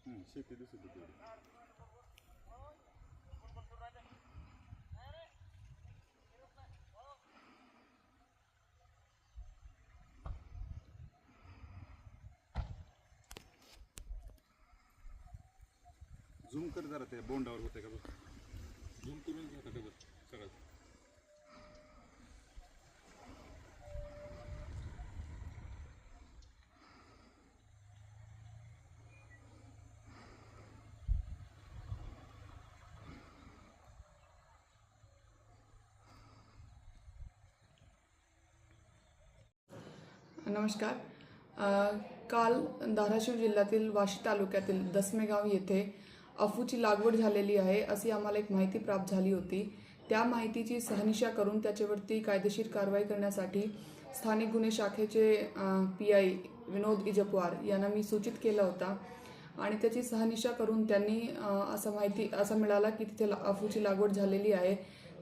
शेती दिसत होती. झूम कर जरा ते बोंडावर होते का बघ. झूम करून घ्या डबल सरळ. नमस्कार. काल धाराशिव जिल्ह्यातील वाशी तालुक्यातील दसमेगाव येथे अफूची लागवड झालेली आहे अशी आम्हाला एक माहिती प्राप्त झाली होती. त्या माहितीची शहानिशा करून त्याच्यावरती कायदेशीर कारवाई करण्यासाठी स्थानिक गुन्हे शाखेचे PI विनोद इजपवार यांना मी सूचित केला होता आणि त्याची शहानिशा करून त्यांनी असं मिळाला की तिथे अफूची लागवड झालेली आहे.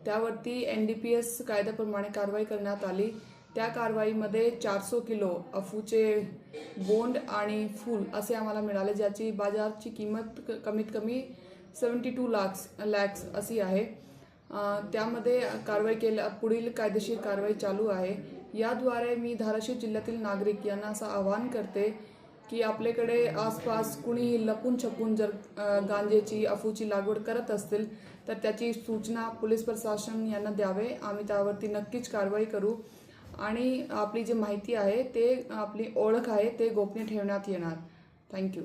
त्यावरती NDPS कायद्याप्रमाणे कारवाई करण्यात आली. त्या कारवाईमध्ये 400 किलो अफूचे बोंड आणि फूल असे आम्हाला मिळाले, ज्याची बाजाराची किंमत कमीत कमी 72 लाख अशी आहे. त्यामध्ये कारवाई पुढील कायदेशीर कारवाई चालू आहे. याद्वारे मी धाराशिव जिल्ह्यातील नागरिक यांना असं आवाहन करते की आपल्याकडे आसपास कुणीही लपून छपून जर गांजेची अफूची लागवड करत असतील तर त्याची सूचना पोलीस प्रशासन यांना द्यावे. आम्ही त्यावरती नक्कीच कारवाई करू आणि आपली जी माहिती आहे ते आपली ओळख आहे ते गोपनीय ठेवण्यात येणार. थँक्यू.